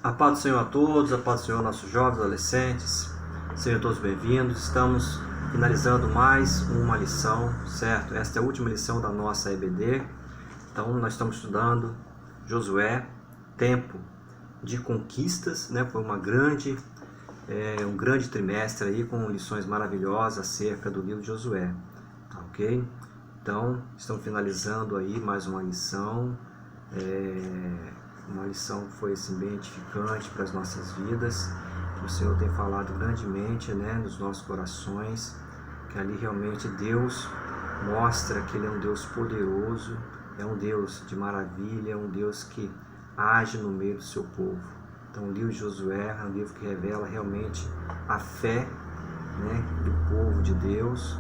A paz do Senhor a todos, a paz do Senhor nossos jovens, adolescentes, sejam todos bem-vindos. Estamos finalizando mais uma lição, certo? Esta é a última lição da nossa EBD. Então nós estamos estudando Josué, tempo de conquistas, né? Foi um grande trimestre aí com lições maravilhosas acerca do livro de Josué, ok? Então estamos finalizando aí mais uma lição. Uma lição que foi assim, bem edificante para as nossas vidas, que o Senhor tem falado grandemente, né, nos nossos corações, que ali realmente Deus mostra que Ele é um Deus poderoso, é um Deus de maravilha, é um Deus que age no meio do seu povo. Então o livro de Josué é um livro que revela realmente a fé, né, do povo de Deus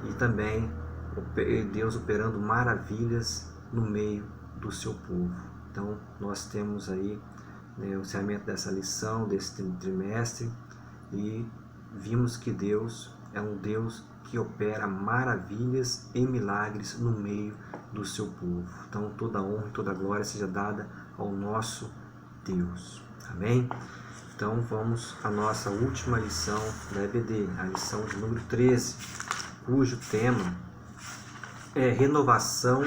e também Deus operando maravilhas no meio do seu povo. Então, nós temos aí, né, o encerramento dessa lição, desse trimestre, e vimos que Deus é um Deus que opera maravilhas e milagres no meio do seu povo. Então, toda honra e toda glória seja dada ao nosso Deus. Amém? Então, vamos à nossa última lição da EBD, a lição de número 13, cujo tema é renovação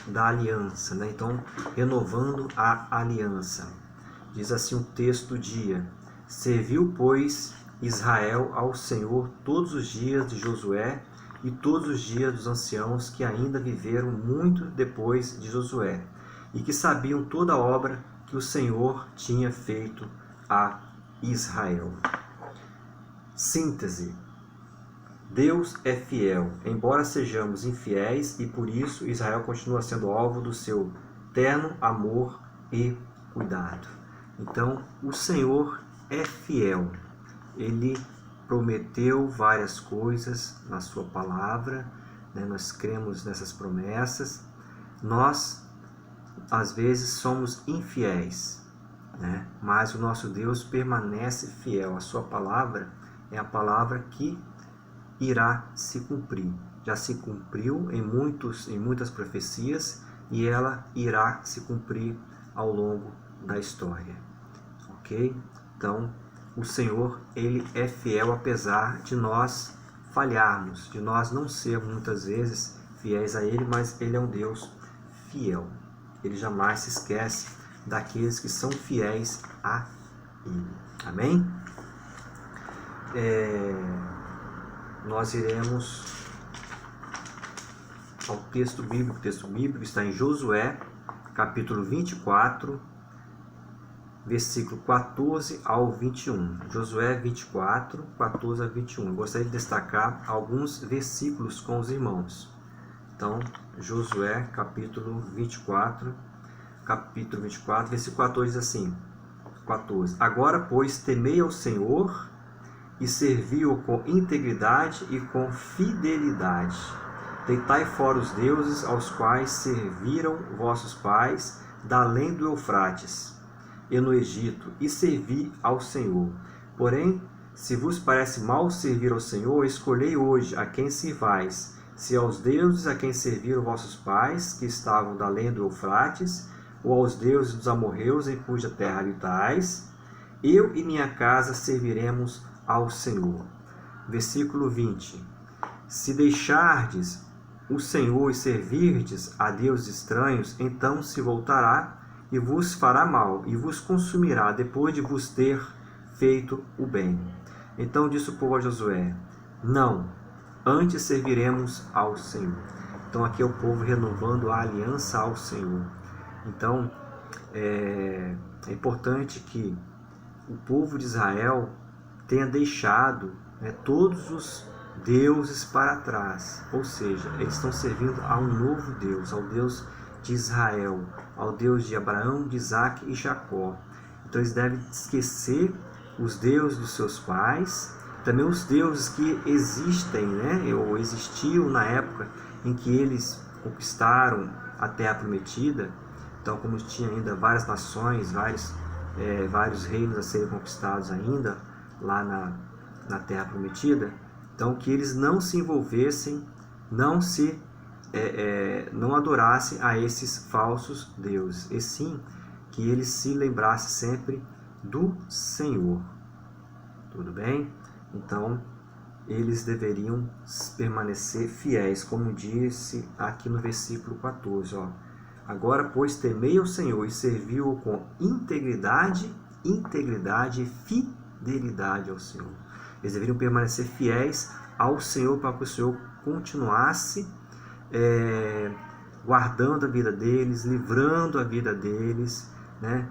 da aliança, né? Então, renovando a aliança. Diz assim o texto do dia: Serviu, pois, Israel ao Senhor todos os dias de Josué e todos os dias dos anciãos que ainda viveram muito depois de Josué e que sabiam toda a obra que o Senhor tinha feito a Israel. Síntese: Deus é fiel, embora sejamos infiéis, e por isso Israel continua sendo alvo do seu terno amor e cuidado. Então, o Senhor é fiel. Ele prometeu várias coisas na sua palavra, né? Nós cremos nessas promessas. Nós, às vezes, somos infiéis, né? Mas o nosso Deus permanece fiel. A sua palavra é a palavra que irá se cumprir. Já se cumpriu em muitas profecias e ela irá se cumprir ao longo da história. Ok? Então, o Senhor, Ele é fiel apesar de nós falharmos, de nós não sermos muitas vezes fiéis a Ele, mas Ele é um Deus fiel. Ele jamais se esquece daqueles que são fiéis a Ele. Amém? Nós iremos ao texto bíblico. O texto bíblico está em Josué, capítulo 24, versículo 14 ao 21. Josué 24, 14 a 21. Eu gostaria de destacar alguns versículos com os irmãos. Então, Josué, capítulo 24, versículo 14 diz assim: 14. Agora, pois, temei ao Senhor e servi-o com integridade e com fidelidade. Deitai fora os deuses aos quais serviram vossos pais, da além do Eufrates e no Egito, e servi ao Senhor. Porém, se vos parece mal servir ao Senhor, escolhei hoje a quem sirvais, se aos deuses a quem serviram vossos pais, que estavam da além do Eufrates, ou aos deuses dos amorreus em cuja terra habitais. Eu e minha casa serviremos ao Senhor. Versículo 20. Se deixardes o Senhor e servirdes a deuses estranhos, então se voltará e vos fará mal, e vos consumirá depois de vos ter feito o bem. Então disse o povo a Josué: Não, antes serviremos ao Senhor. Então aqui é o povo renovando a aliança ao Senhor. Então é importante que o povo de Israel tenha deixado, né, todos os deuses para trás. Ou seja, eles estão servindo a um novo Deus, ao Deus de Israel, ao Deus de Abraão, de Isaac e Jacó. Então eles devem esquecer os deuses dos seus pais, também os deuses que existem, né, ou existiam na época em que eles conquistaram a Terra Prometida. Então, como tinha ainda várias nações, vários reinos a serem conquistados ainda lá na Terra Prometida, então que eles não se envolvessem, não adorassem a esses falsos deuses, e sim que eles se lembrassem sempre do Senhor. Tudo bem? Então, eles deveriam permanecer fiéis, como disse aqui no versículo 14. Ó. Agora, pois, temei ao Senhor e servi-o com integridade e fidelidade ao Senhor. Eles deveriam permanecer fiéis ao Senhor para que o Senhor continuasse guardando a vida deles, livrando a vida deles, né?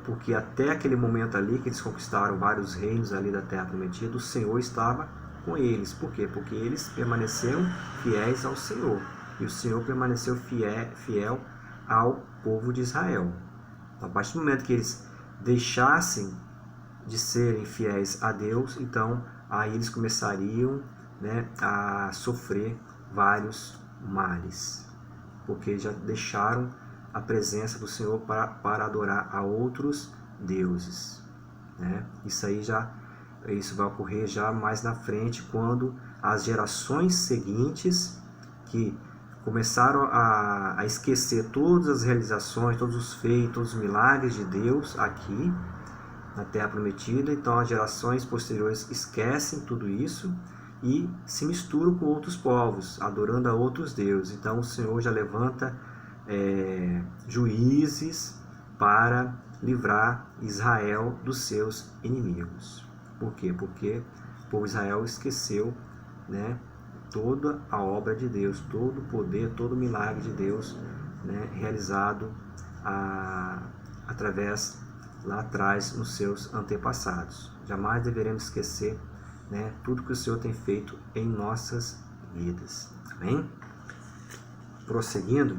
Porque até aquele momento ali que eles conquistaram vários reinos ali da Terra Prometida, o Senhor estava com eles. Por quê? Porque eles permaneceram fiéis ao Senhor. E o Senhor permaneceu fiel ao povo de Israel. Então, a partir do momento que eles deixassem de serem fiéis a Deus, então aí eles começariam, né, a sofrer vários males. Porque já deixaram a presença do Senhor para adorar a outros deuses, né? Isso vai ocorrer já mais na frente, quando as gerações seguintes, que começaram a esquecer todas as realizações, todos os feitos, todos os milagres de Deus aqui na Terra Prometida, então as gerações posteriores esquecem tudo isso e se misturam com outros povos, adorando a outros deuses. Então o Senhor já levanta juízes para livrar Israel dos seus inimigos. Por quê? Porque o povo de Israel esqueceu, né, toda a obra de Deus, todo o poder, todo o milagre de Deus, né, realizado através lá atrás nos seus antepassados. Jamais deveremos esquecer, né, tudo que o Senhor tem feito em nossas vidas. Amém? Prosseguindo,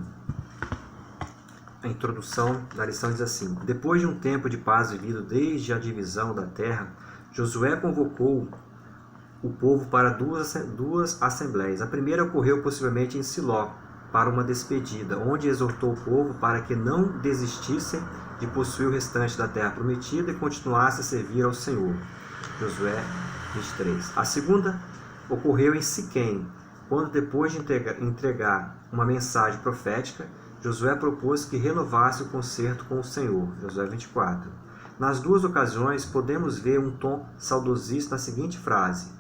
a introdução da lição diz assim: depois de um tempo de paz vivido desde a divisão da terra, Josué convocou o povo para duas assembleias. A primeira ocorreu possivelmente em Siló, para uma despedida, onde exortou o povo para que não desistissem de possuir o restante da terra prometida e continuasse a servir ao Senhor. Josué 23. A segunda ocorreu em Siquém, quando, depois de entregar uma mensagem profética, Josué propôs que renovasse o concerto com o Senhor. Josué 24. Nas duas ocasiões, podemos ver um tom saudosista na seguinte frase: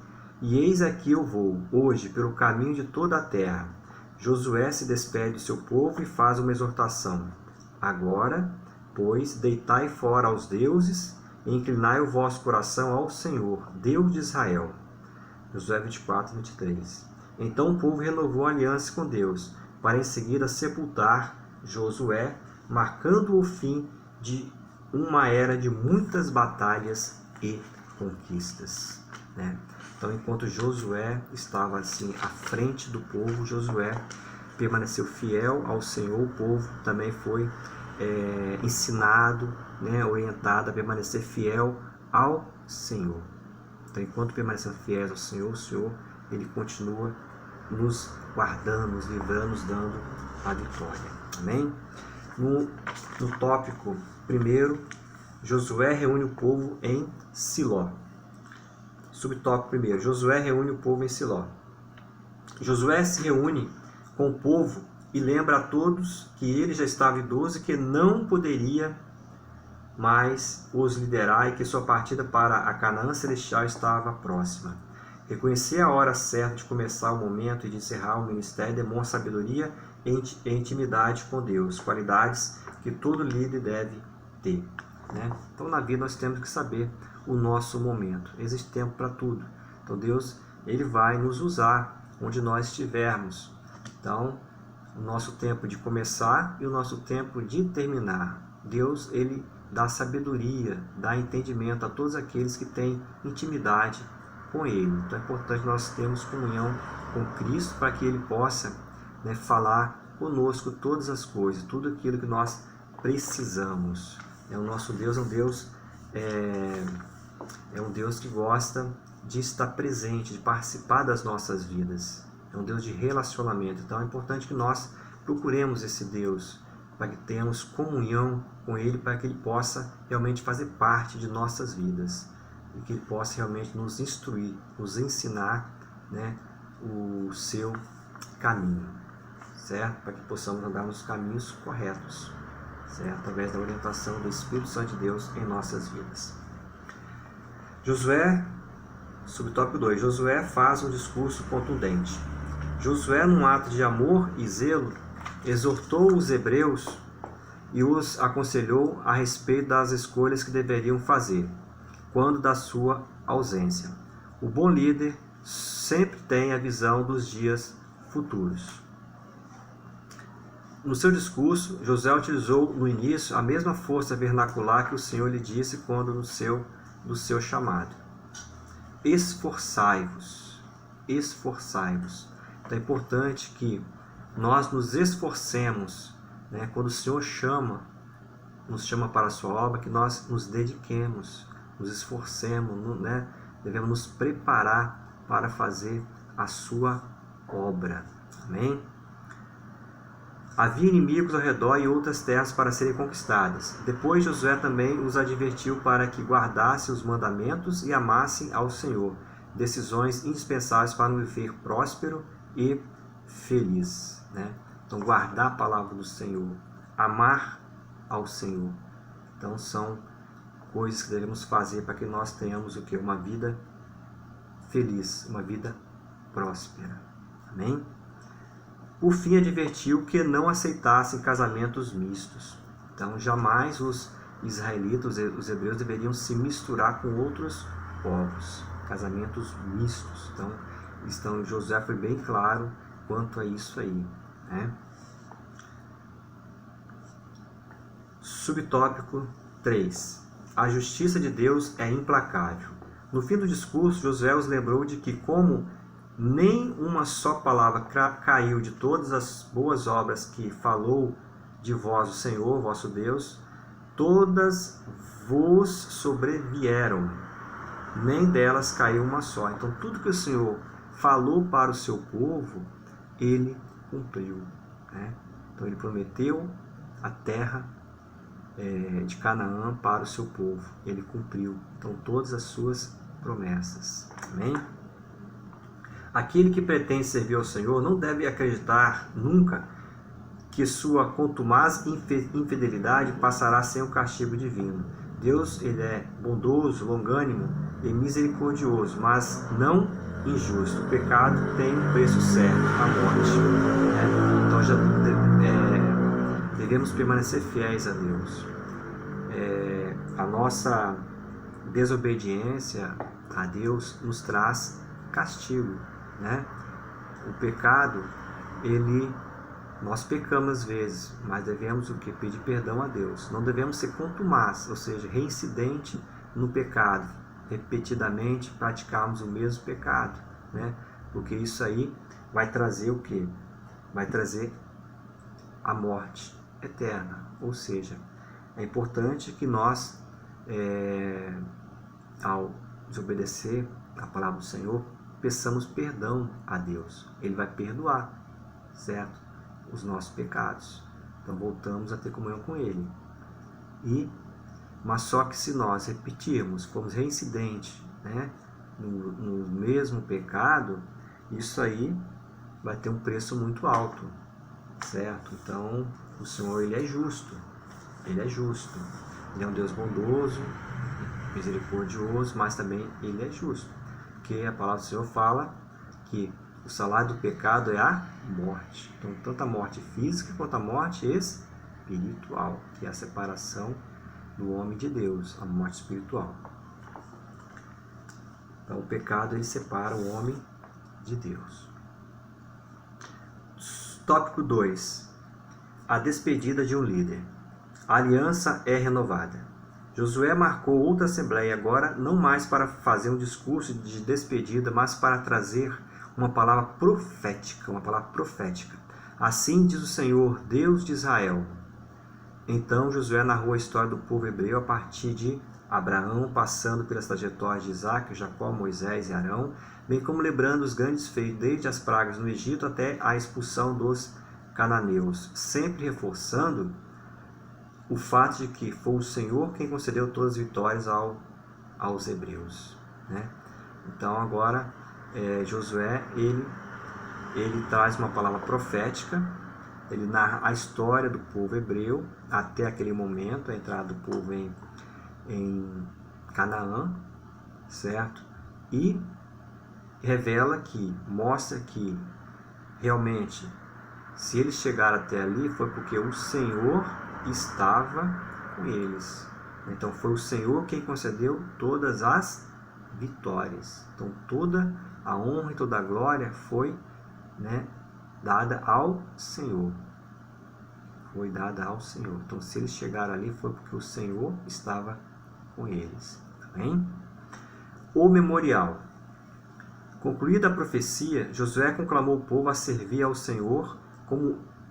e eis aqui eu vou, hoje, pelo caminho de toda a terra. Josué se despede do seu povo e faz uma exortação: agora, pois, deitai fora aos deuses e inclinai o vosso coração ao Senhor, Deus de Israel. Josué 24, 23. Então o povo renovou a aliança com Deus, para em seguida sepultar Josué, marcando o fim de uma era de muitas batalhas e conquistas, né? Então, enquanto Josué estava assim à frente do povo, Josué permaneceu fiel ao Senhor. O povo também foi ensinado, né, orientado a permanecer fiel ao Senhor. Então, enquanto permanecemos fiéis ao Senhor, o Senhor ele continua nos guardando, nos livrando, nos dando a vitória. Amém? No tópico primeiro, Josué reúne o povo em Siló. Subtópico primeiro, Josué reúne o povo em Siló. Josué se reúne com o povo e lembra a todos que ele já estava idoso e que não poderia mais os liderar e que sua partida para a Canaã Celestial estava próxima. Reconhecer a hora certa de começar o momento e de encerrar o ministério demonstra sabedoria e intimidade com Deus, qualidades que todo líder deve ter, né? Então, na vida nós temos que saber o nosso momento. Existe tempo para tudo. Então, Deus ele vai nos usar onde nós estivermos. Então, o nosso tempo de começar e o nosso tempo de terminar. Deus ele dá sabedoria, dá entendimento a todos aqueles que têm intimidade com Ele. Então é importante nós termos comunhão com Cristo para que Ele possa, né, falar conosco todas as coisas, tudo aquilo que nós precisamos. O nosso Deus é um Deus que gosta de estar presente, de participar das nossas vidas. É um Deus de relacionamento. Então é importante que nós procuremos esse Deus, para que tenhamos comunhão com Ele, para que Ele possa realmente fazer parte de nossas vidas e que Ele possa realmente nos instruir, nos ensinar, né, o seu caminho, certo? Para que possamos andar nos caminhos corretos. certo? Através da orientação do Espírito Santo de Deus em nossas vidas. Josué, subtópico 2, Josué faz um discurso contundente. Josué, num ato de amor e zelo, exortou os hebreus e os aconselhou a respeito das escolhas que deveriam fazer, quando da sua ausência. O bom líder sempre tem a visão dos dias futuros. No seu discurso, Josué utilizou no início a mesma força vernacular que o Senhor lhe disse quando do seu chamado. Esforçai-vos, esforçai-vos. Então é importante que nós nos esforcemos, né, quando o Senhor nos chama para a sua obra, que nós nos dediquemos, nos esforcemos, né, devemos nos preparar para fazer a sua obra. Amém? Havia inimigos ao redor e outras terras para serem conquistadas. Depois Josué também os advertiu para que guardassem os mandamentos e amassem ao Senhor, decisões indispensáveis para um viver próspero e feliz. Né? Então, guardar a palavra do Senhor, amar ao Senhor. Então, são coisas que devemos fazer para que nós tenhamos o que? Uma vida feliz, uma vida próspera. Amém? Por fim, advertiu que não aceitassem casamentos mistos. Então, jamais os israelitas, os hebreus, deveriam se misturar com outros povos. Casamentos mistos. Então Josué foi bem claro quanto a isso aí. Né? Subtópico 3. A justiça de Deus é implacável. No fim do discurso, Josué os lembrou de que, como nem uma só palavra caiu de todas as boas obras que falou de vós o Senhor, vosso Deus, todas vos sobrevieram, nem delas caiu uma só. Então, tudo que o Senhor falou para o seu povo, ele cumpriu. Né? Então, ele prometeu a terra de Canaã para o seu povo. Ele cumpriu. Então, todas as suas promessas. Amém? Aquele que pretende servir ao Senhor não deve acreditar nunca que sua contumaz infidelidade passará sem o castigo divino. Deus, ele é bondoso, longânimo e misericordioso, mas não injusto. O pecado tem um preço certo, a morte. Então devemos permanecer fiéis a Deus. A nossa desobediência a Deus nos traz castigo. Né? O pecado, nós pecamos às vezes, mas devemos o que? Pedir perdão a Deus. Não devemos ser contumaz, ou seja, reincidente no pecado, repetidamente praticarmos o mesmo pecado, né? Porque isso aí vai trazer o que? Vai trazer a morte eterna. Ou seja, é importante que nós, ao desobedecer a palavra do Senhor, peçamos perdão a Deus. Ele vai perdoar, certo? Os nossos pecados. Então voltamos a ter comunhão com Ele. Mas só que se nós repetirmos, formos reincidentes, né, no mesmo pecado, isso aí vai ter um preço muito alto, certo? Então o Senhor, ele é justo. Ele é justo. Ele é um Deus bondoso, misericordioso, mas também ele é justo. Porque a palavra do Senhor fala que o salário do pecado é a morte. Então, tanto a morte física quanto a morte espiritual, que é a separação do homem de Deus, a morte espiritual. Então, o pecado, ele separa o homem de Deus. Tópico 2. A despedida de um líder. A aliança é renovada. Josué marcou outra assembleia agora, não mais para fazer um discurso de despedida, mas para trazer uma palavra profética, Assim diz o Senhor, Deus de Israel. Então Josué narrou a história do povo hebreu a partir de Abraão, passando pelas trajetórias de Isaac, Jacó, Moisés e Arão, bem como lembrando os grandes feitos, desde as pragas no Egito até a expulsão dos cananeus, sempre reforçando o fato de que foi o Senhor quem concedeu todas as vitórias aos hebreus. Né? Então agora Josué ele traz uma palavra profética, ele narra a história do povo hebreu até aquele momento, a entrada do povo em Canaã, certo? E revela que, mostra que realmente, se eles chegaram até ali, foi porque o Senhor estava com eles. Então foi o Senhor quem concedeu todas as vitórias. Então toda a honra e toda a glória foi, né, dada ao Senhor. Foi dada ao Senhor. Então se eles chegaram ali, foi porque o Senhor estava com eles. Amém? O memorial. Concluída a profecia, Josué conclamou o povo a servir ao Senhor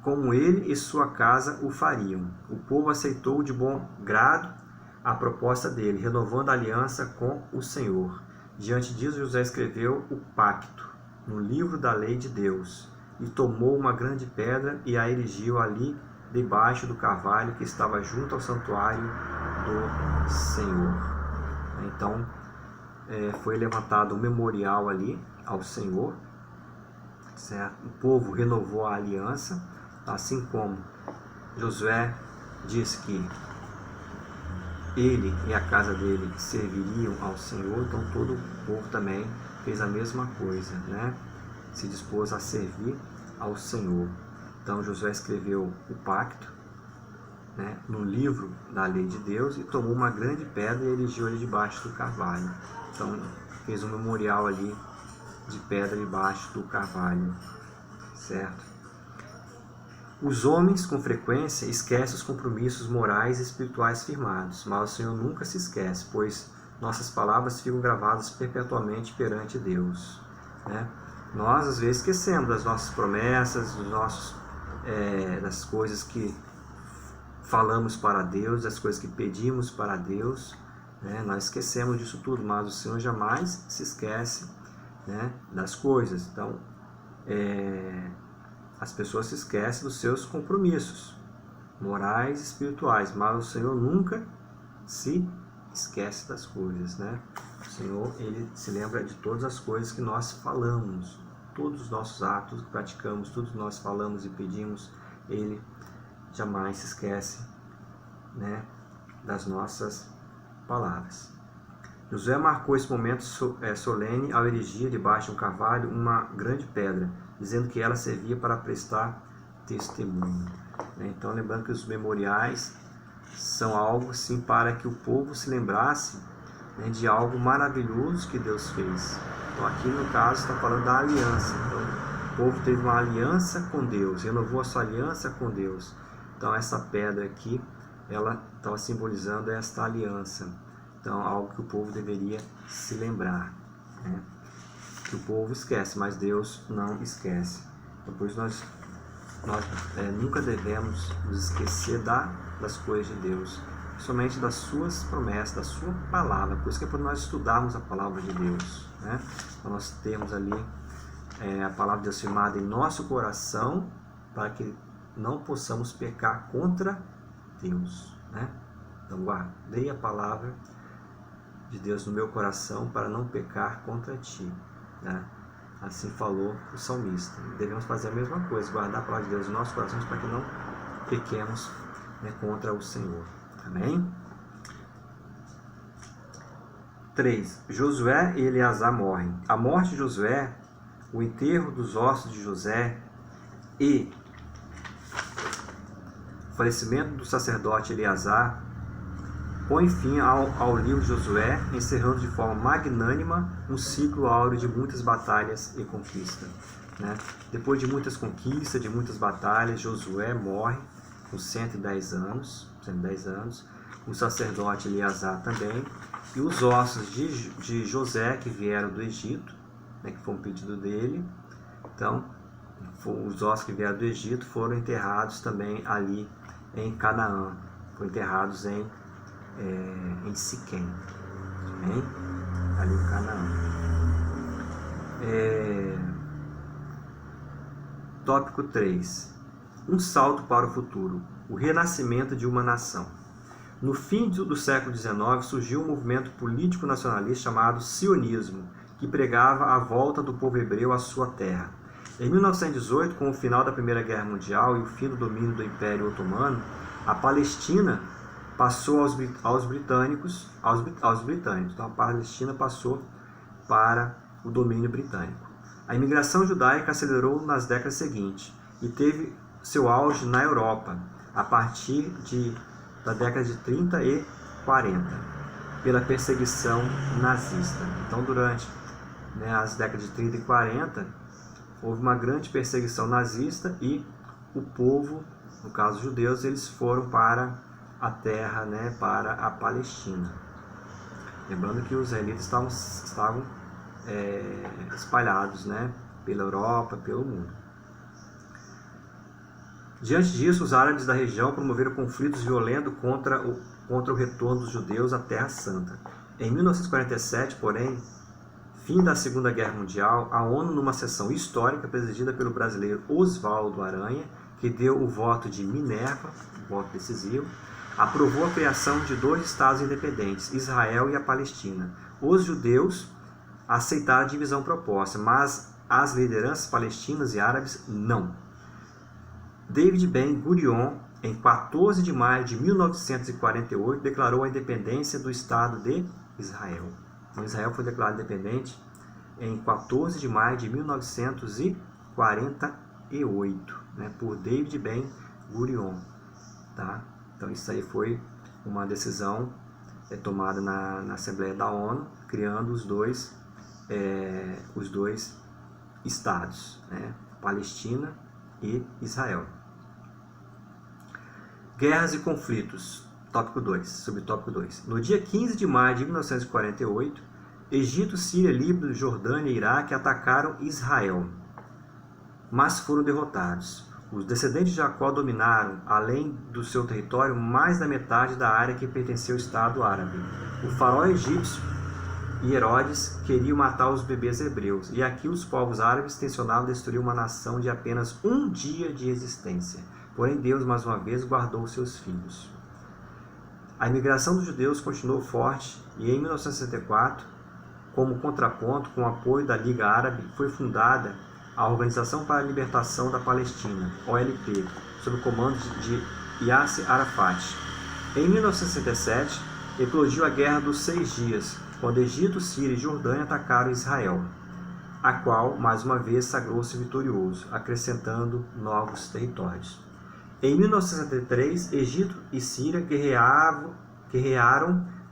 como ele e sua casa o fariam. O povo aceitou de bom grado a proposta dele, renovando a aliança com o Senhor. Diante disso, Josué escreveu o pacto no livro da lei de Deus e tomou uma grande pedra e a erigiu ali debaixo do carvalho que estava junto ao santuário do Senhor. Então, foi levantado um memorial ali ao Senhor, certo? O povo renovou a aliança, assim como Josué disse que ele e a casa dele serviriam ao Senhor, então todo o povo também fez a mesma coisa, né? Se dispôs a servir ao Senhor. Então Josué escreveu o pacto, né, no livro da lei de Deus, e tomou uma grande pedra e erigiu ali debaixo do carvalho. Então fez um memorial ali de pedra debaixo do carvalho, certo? Os homens com frequência esquecem os compromissos morais e espirituais firmados, mas o Senhor nunca se esquece, pois nossas palavras ficam gravadas perpetuamente perante Deus, né? Nós às vezes esquecemos das nossas promessas, das coisas que falamos para Deus, das coisas que pedimos para Deus, né? Nós esquecemos disso tudo, mas o Senhor jamais se esquece, né, das coisas. Então, as pessoas se esquecem dos seus compromissos morais e espirituais, mas o Senhor nunca se esquece das coisas, né? O Senhor, ele se lembra de todas as coisas que nós falamos, todos os nossos atos que praticamos, tudo que nós falamos e pedimos, ele jamais se esquece, né, das nossas palavras. Josué marcou esse momento solene ao erigir debaixo de um carvalho uma grande pedra, dizendo que ela servia para prestar testemunho. Então, lembrando que os memoriais são algo assim para que o povo se lembrasse, né, de algo maravilhoso que Deus fez. Então, aqui no caso está falando da aliança. Então, o povo teve uma aliança com Deus, renovou a sua aliança com Deus. Então, essa pedra aqui, ela estava simbolizando esta aliança. Então, algo que o povo deveria se lembrar, né? Que o povo esquece, mas Deus não esquece. Depois nós nunca devemos nos esquecer das coisas de Deus, somente das suas promessas, da sua palavra. Por isso que é para nós estudarmos a palavra de Deus, né? Para nós termos ali a palavra de Deus firmada em nosso coração, para que não possamos pecar contra Deus, né? Então, guardei a palavra de Deus no meu coração para não pecar contra ti, né? Assim falou o salmista. Devemos fazer a mesma coisa, guardar a palavra de Deus nos nossos corações para que não pequemos, né, contra o Senhor. Amém? 3. Josué e Eleazar morrem. A morte de Josué, o enterro dos ossos de José e o falecimento do sacerdote Eleazar põe fim ao livro de Josué, encerrando de forma magnânima um ciclo áureo de muitas batalhas e conquistas, né? Depois de muitas conquistas, de muitas batalhas, Josué morre com 110 anos, o sacerdote Eleazar também, e os ossos de José que vieram do Egito, né, que foi um pedido dele. Então, os ossos que vieram do Egito foram enterrados também ali em Canaã, foram enterrados em Siquém, ali em Canaã. Tópico 3. Um salto para o futuro. O renascimento de uma nação. No fim do século XIX surgiu um movimento político nacionalista chamado sionismo, que pregava a volta do povo hebreu à sua terra. Em 1918, com o final da Primeira Guerra Mundial e o fim do domínio do Império Otomano, a Palestina passou aos britânicos. Então, a Palestina passou para o domínio britânico. A imigração judaica acelerou nas décadas seguintes e teve seu auge na Europa a partir da década de 30 e 40, pela perseguição nazista. Então, durante as décadas de 30 e 40, houve uma grande perseguição nazista e o povo, no caso os judeus, eles foram para a terra, para a Palestina. Lembrando que os israelitas estavam espalhados, pela Europa, pelo mundo. Diante disso, os árabes da região promoveram conflitos violentos contra o retorno dos judeus à Terra Santa. Em 1947, porém, fim da Segunda Guerra Mundial, a ONU, numa sessão histórica presidida pelo brasileiro Oswaldo Aranha, que deu o voto de Minerva, voto decisivo, aprovou a criação de 2 estados independentes, Israel e a Palestina. Os judeus aceitaram a divisão proposta, mas as lideranças palestinas e árabes não. David Ben-Gurion, em 14 de maio de 1948, declarou a independência do Estado de Israel. Então, Israel foi declarado independente em 14 de maio de 1948, por David Ben-Gurion. Tá? Então, isso aí foi uma decisão tomada na Assembleia da ONU, criando os dois estados, Palestina e Israel. Guerras e conflitos, subtópico 2. No dia 15 de maio de 1948, Egito, Síria, Líbano, Jordânia e Iraque atacaram Israel, mas foram derrotados. Os descendentes de Jacó dominaram, além do seu território, mais da metade da área que pertenceu ao Estado árabe. O faraó egípcio e Herodes queriam matar os bebês hebreus, e aqui os povos árabes tensionavam destruir uma nação de apenas um dia de existência. Porém, Deus, mais uma vez, guardou seus filhos. A imigração dos judeus continuou forte e, em 1964, como contraponto, com o apoio da Liga Árabe, foi fundada a Organização para a Libertação da Palestina, OLP, sob o comando de Yasser Arafat. Em 1967, eclodiu a Guerra dos 6 Dias, quando Egito, Síria e Jordânia atacaram Israel, a qual, mais uma vez, sagrou-se vitorioso, acrescentando novos territórios. Em 1963, Egito e Síria guerrearam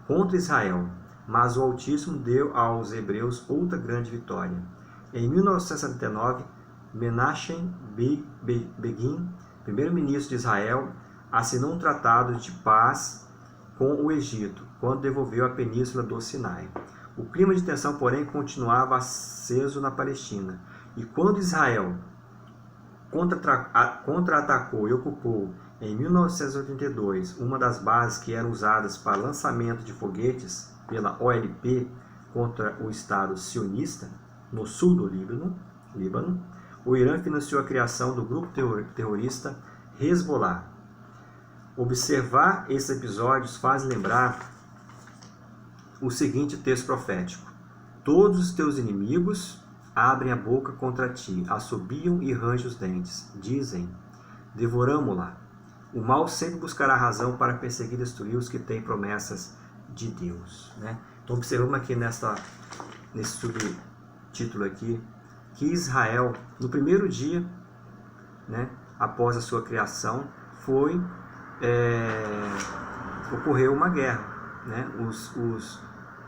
contra Israel, mas o Altíssimo deu aos hebreus outra grande vitória. Em 1979, Menachem Begin, primeiro-ministro de Israel, assinou um tratado de paz com o Egito, quando devolveu a península do Sinai. O clima de tensão, porém, continuava aceso na Palestina, e quando Israel contra-atacou e ocupou, em 1982, uma das bases que eram usadas para lançamento de foguetes pela OLP contra o Estado sionista, no sul do Líbano, o Irã financiou a criação do grupo terrorista Hezbollah. Observar esses episódios faz lembrar o seguinte texto profético: todos os teus inimigos abrem a boca contra ti, assobiam e rangem os dentes, dizem, devoramo-la. O mal sempre buscará razão para perseguir e destruir os que têm promessas de Deus. Então observamos aqui nesse subtítulo aqui, que Israel, no primeiro dia, após a sua criação, ocorreu uma guerra.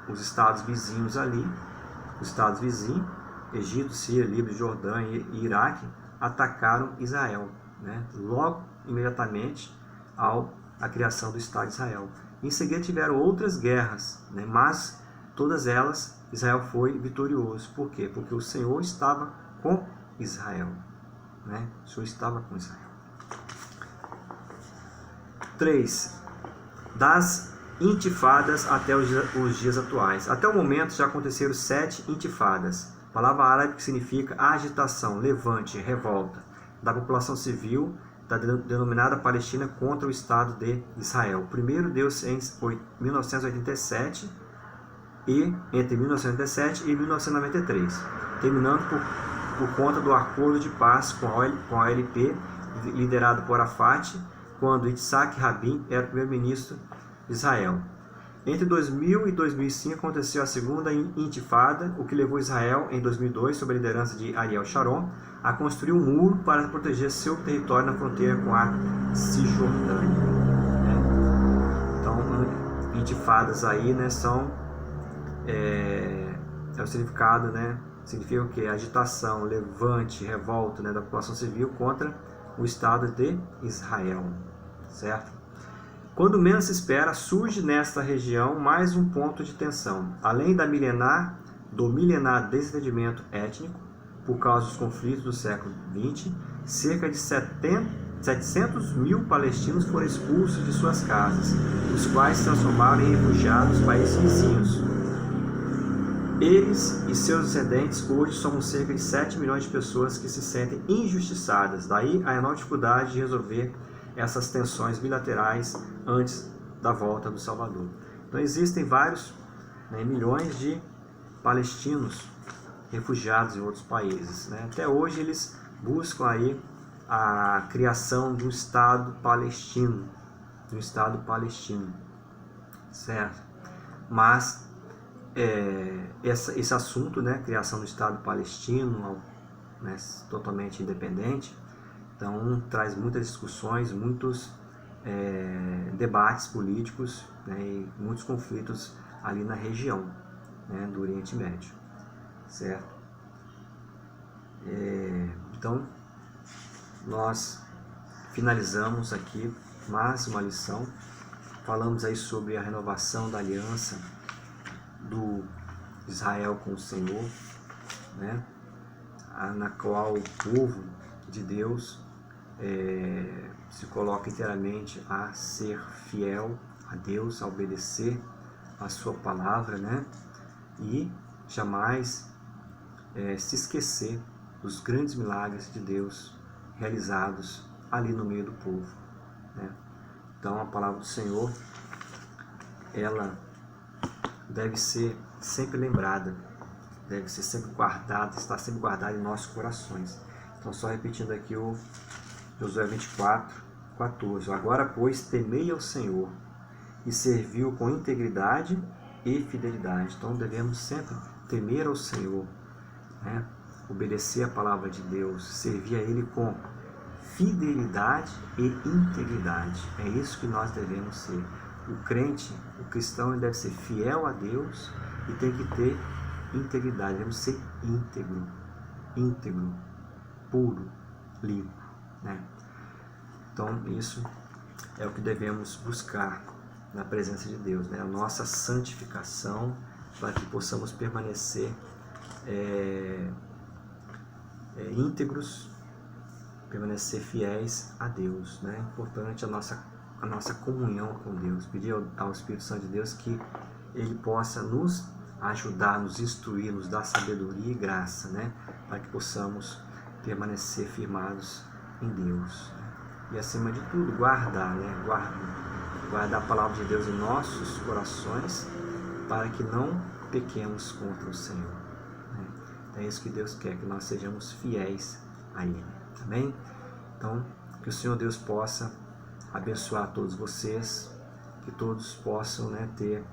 Os estados vizinhos ali, os estados vizinhos, Egito, Síria, Líbano, Jordânia e Iraque, atacaram Israel, logo, imediatamente, à criação do Estado de Israel. Em seguida tiveram outras guerras, mas todas elas Israel foi vitorioso. Por quê? Porque o Senhor estava com Israel. O Senhor estava com Israel. 3. Das intifadas até os dias atuais. Até o momento já aconteceram 7 intifadas. Palavra árabe que significa agitação, levante, revolta da população civil da denominada Palestina contra o Estado de Israel. O primeiro deu-se em 1987 e entre 1987 e 1993, terminando por conta do acordo de paz com a OLP, liderado por Arafat, quando Yitzhak Rabin era primeiro-ministro de Israel. Entre 2000 e 2005 aconteceu a segunda intifada, o que levou Israel, em 2002, sob a liderança de Ariel Sharon, a construir um muro para proteger seu território na fronteira com a Cisjordânia. Então, intifadas aí, né, são o significado, né, significa o quê? Agitação, levante, revolta, né, da população civil contra o Estado de Israel, certo? Quando menos se espera, surge nesta região mais um ponto de tensão. Além do milenar desentendimento étnico, por causa dos conflitos do século XX, cerca de 700 mil palestinos foram expulsos de suas casas, os quais se transformaram em refugiados nos países vizinhos. Eles e seus descendentes hoje somos cerca de 7 milhões de pessoas que se sentem injustiçadas. Daí a enorme dificuldade de resolver essas tensões bilaterais antes da volta do Salvador. Então existem vários, milhões de palestinos refugiados em outros países, né? Até hoje eles buscam aí a criação de um Estado palestino, certo? Mas esse assunto, né, criação do Estado palestino, né, totalmente independente, então traz muitas discussões, muitos debates políticos, né, e muitos conflitos ali na região, né, do Oriente Médio, certo? Então nós finalizamos aqui mais uma lição, falamos aí sobre a renovação da aliança do Israel com o Senhor, né, na qual o povo de Deus se coloca inteiramente a ser fiel a Deus, a obedecer a sua palavra, né, e jamais se esquecer dos grandes milagres de Deus realizados ali no meio do povo, né? Então a palavra do Senhor, ela deve ser sempre lembrada, deve ser sempre guardada, estar sempre guardada em nossos corações. Então só repetindo aqui o Josué 24:14. Agora, pois, temei ao Senhor e servi-o com integridade e fidelidade. Então devemos sempre temer ao Senhor, né? Obedecer a palavra de Deus, servir a Ele com fidelidade e integridade. É isso que nós devemos ser. O crente, o cristão, ele deve ser fiel a Deus e tem que ter integridade. Devemos ser íntegro, puro, limpo, né? Então isso é o que devemos buscar na presença de Deus, né? A nossa santificação, para que possamos permanecer íntegros, permanecer fiéis a Deus, né? É importante a nossa comunhão com Deus, pedir ao Espírito Santo de Deus que Ele possa nos ajudar, nos instruir, nos dar sabedoria e graça, né? Para que possamos permanecer firmados em Deus. E acima de tudo, guardar, né? Guardar a palavra de Deus em nossos corações, para que não pequemos contra o Senhor, né? Então é isso que Deus quer, que nós sejamos fiéis a Ele. Amém? Então, que o Senhor Deus possa abençoar todos vocês, que todos possam, né, ter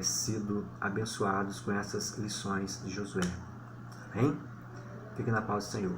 sido abençoados com essas lições de Josué. Amém? Fique na paz do Senhor.